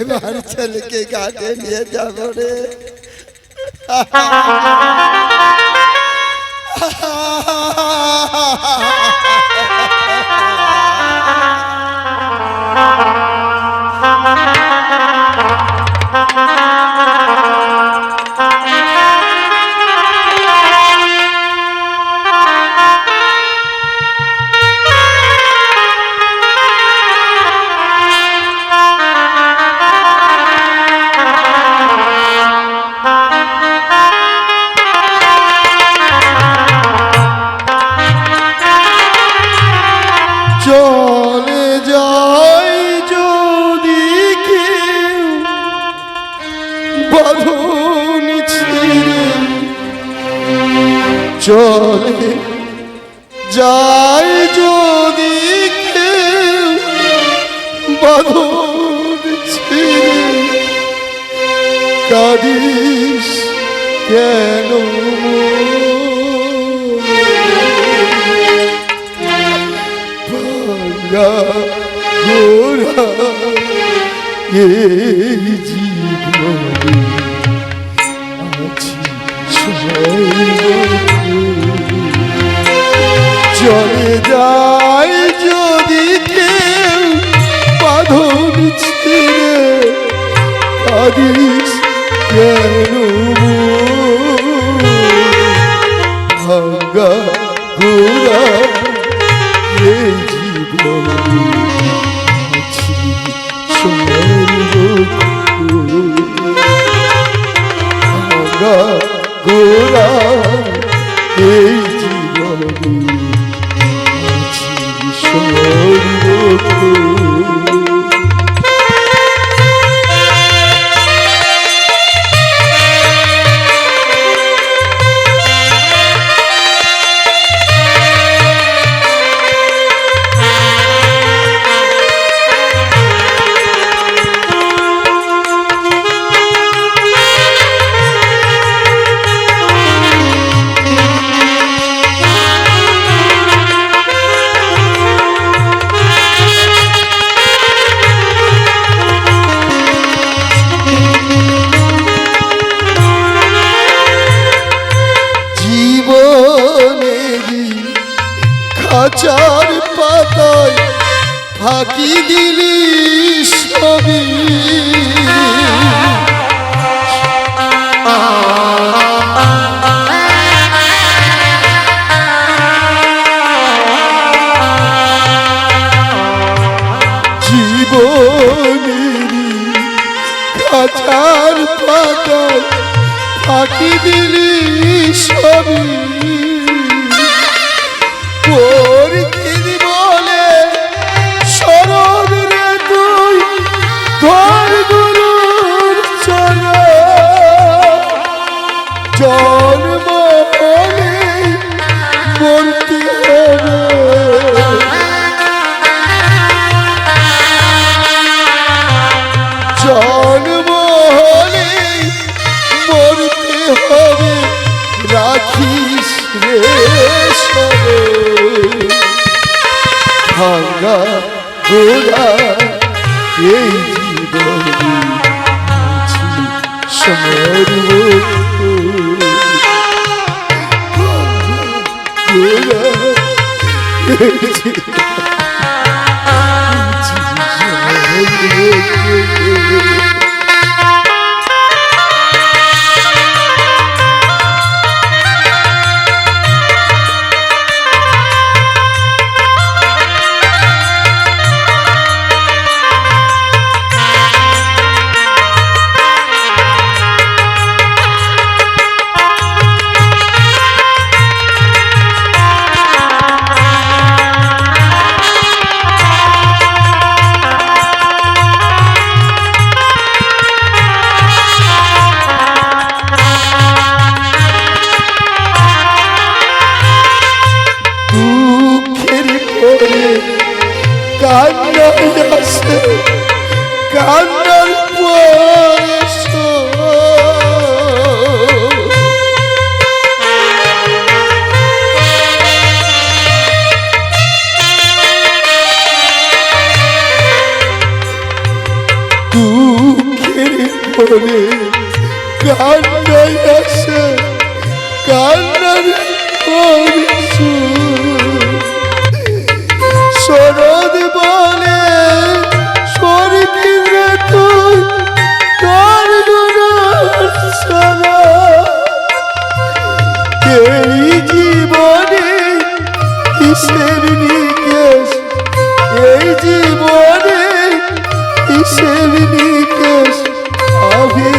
এবার ছেলেকে ঘাটে নিয়ে যাব রে। চলে যাই যদি কেউ বাঁধন ছিঁড়ে, চলে যাই যদি কেউ বাঁধন ছিঁড়ে, কাঁদিস কেন গোরা এই জীবনে আছি চলে যাই যদি কেউ বাঁধন ছিঁড়ে, কাঁদিস কেন ভাঙ্গা গোরা এই জীবনে আছি ভাঙ্গা গোরা এই জীবনে আছি খাঁচার পাতায় ফাঁকি দিলি সবই, জীবনেরই খাঁচার পাতায় ফাঁকি দিলি সবই, পরিচিতি বলে শরৎ রে তুই ধর গুরুর চরণ, জন্ম হলে মরতে হবে, জন্ম হলে মরতে হবে, রাখিস রে সবে ভাঙ্গা গোরা এই জীবনে আছি গোরা এই জীবনে কান্নার আসে কান্নার বয়স মনে কান্নাই আসে, কান্নার শরৎ বলে স্বর্গীরে তুই তোর গুণার ছাড়া এই জীবনে কিসের নিকেশ, এই জীবনে কিসের নিকেশ আমি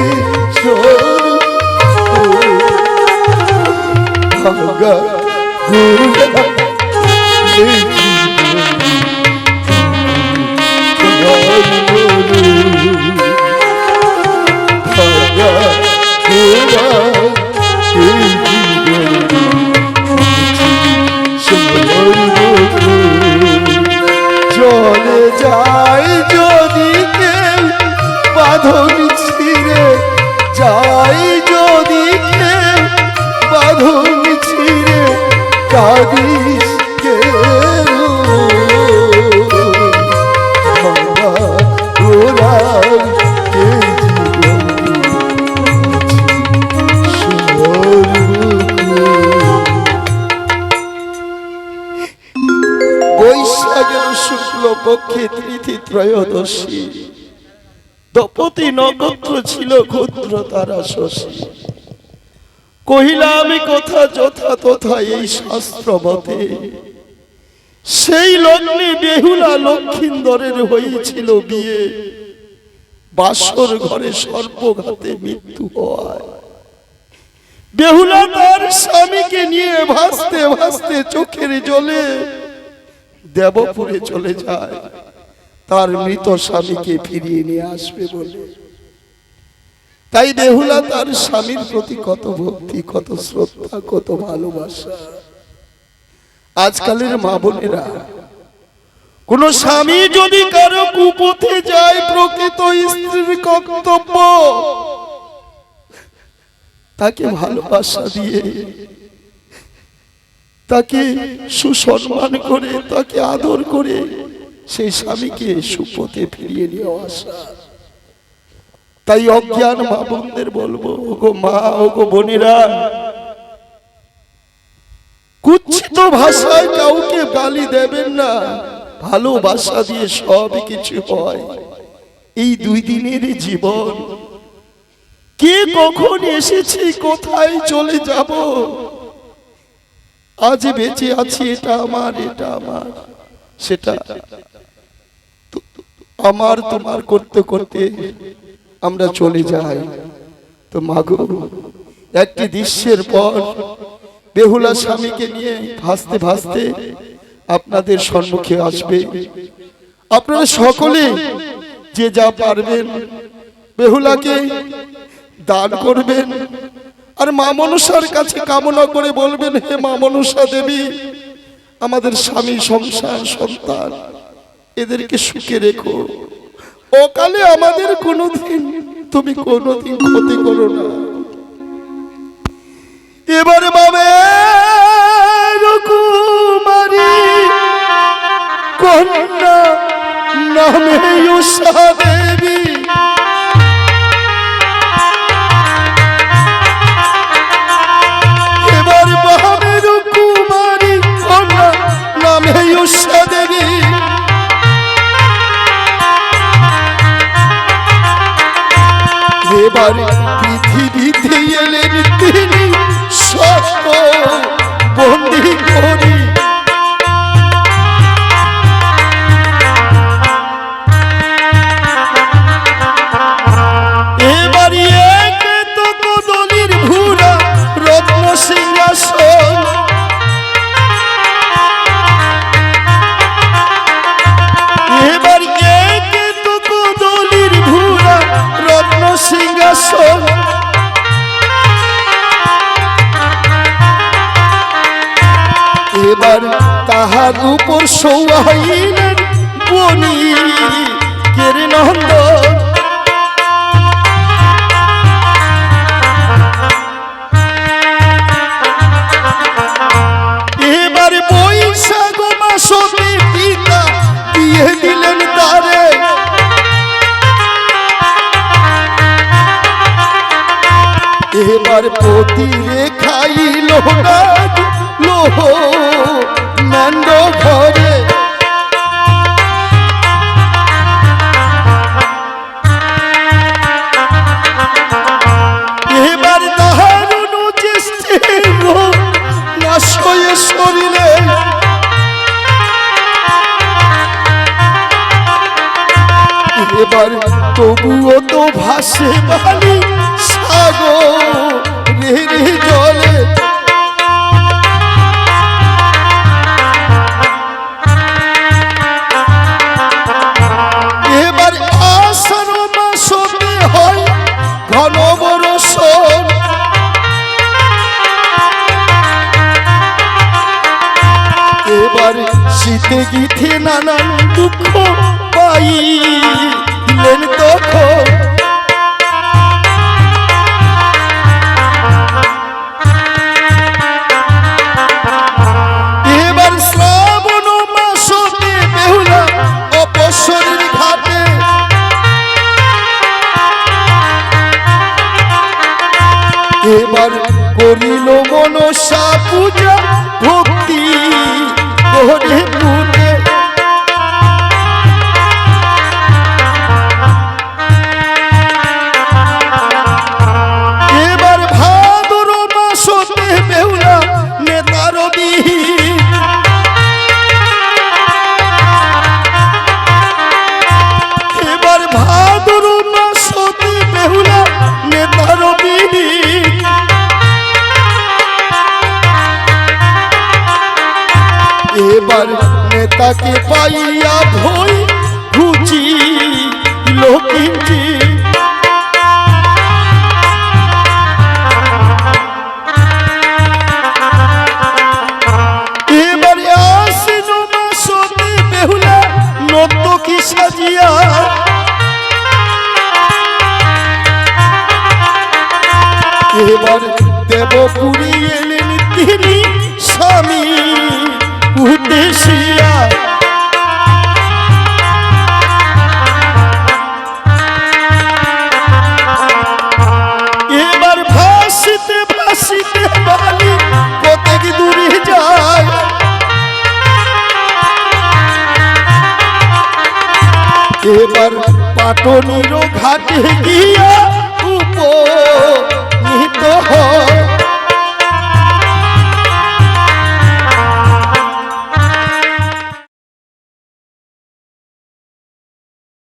ভাঙ্গা গুড়া এই ভাঙ্গা গুড়া চলে যায় যদি কেউ বাঁধন ছিঁড়ে, যাই যদি কেউ বাঁধন ছিঁড়ে কাঁদিস বৈশাখের শুক্লপক্ষে তিথি ত্রয়োদশী, দপতি নক্ষত্র ছিল ক্ষুদ্র তারা শশী। কহিলা আমি কথা যথা তথা এই শাস্ত্র মতে, সেই লগ্নে বেহুলা লক্ষিন্দরের হয়েছিল বিয়ে, বাসর ঘরে সর্পঘাতে মৃত্যু হয়। বেহুলা তার স্বামীকে নিয়ে ভাসতে ভাসতে চোখের জলে দেবপুরে চলে যায়, তার মৃত স্বামীকে ফিরিয়ে নিয়ে আসবে বলে। তাই বেহুলা তার স্বামীর প্রতি কত ভক্তি, কত শ্রদ্ধা, কত ভালোবাসা। আজকালের মা বোনেরা, কোন স্বামী যদি কারো কুপথে যায়, প্রকৃত স্ত্রীর কর্তব্য তাকে ভালোবাসা দিয়ে, তাকে সুসম্মান করে, তাকে আদর করে সেই স্বামীকে সুপথে ফিরিয়ে নিয়ে আসা। তাই অজ্ঞান মা বোনদের বলবো, ওগো মা, ওগো বোনেরা, কুৎসিত ভাষায় কাউকে গালি দেবেন না, ভালোবাসা দিয়ে সব কিছু হয়। এই 2 দিনের জীবন, কে কখন এসেছি, কোথায় চলে যাব, আজ বেঁচে আছি, এটা আমার, এটা আমার, সেটা আমার তোমার করতে করতে আমরা চলে যাই। তো মাগো, একটি দৃশ্যের পর বেহুলা স্বামীকে নিয়ে ভাসতে ভাসতে আপনাদের সম্মুখে আসবে। আপনারা সকলে যে যা পারবেন বেহুলাকে দান করবেন, আর মা মনসার কাছে কামনা করে বলবেন, হে মা মনসা দেবী, আমাদের স্বামী, সংসার, সন্তান এদেরকে সুখে রেখো, অকালে আমাদের কোনোদিন তুমি কোনোদিন ক্ষতি করো না। এবারে বাবে কুমারী কন্যা নামে উষা দেবী, এবার বাবের কুমারী কন্যা নামে উষা দেবী, এবার পৃথিবীতে এলেন তিনি সত্য বন্দী করি। এবার এক তো কদলির ভুরা রত্ন সিংহাসন, এবার এক তো কদলির ভুরা রত্ন সিংহাসন, এবার তাহার উপর সৌহাইলেন বনি কের নন্দন, এবার বৈশাখ মাসে পিতা দিয়ে দিলেন তারে, এবার পতিরে খাইল না লোহ নন্দ ঘরে এবার দারুণ চেষ্টা নাশ হয়ে শরীরে এবার তবুও তো ভাসে বালি সাগরের জলে এবার আষাঢ় মাসে হয় ঘন বর্ষণ এবার শীতে গীতে নানান দুঃখ পাইলেন তখন এবার শ্রাবণ মাসে বেহুলা অপসরের ঘাটে এবার করিল মনসা পূজা ভক্তি করে পুরে এবার ভাদর মাসে বেহুলা নেতার বিহীন এবার ভাদর মাসে বেহুলা নেতার বিহীন এবার নেতাকে পাইয়া ভই ঘুচি লোকিঞ্চি এবার আশ্বিন মাসে বেহুলা নর্তকী সাজিয়া এবার দেবপুরী এলেন তিনি স্বামী উদ্দেশিয়া এবার ভাসিতে ভাসিতে বালি কতক দূরে যায় এবার পাটনির ঘাটে গিয়া উপনীত হয়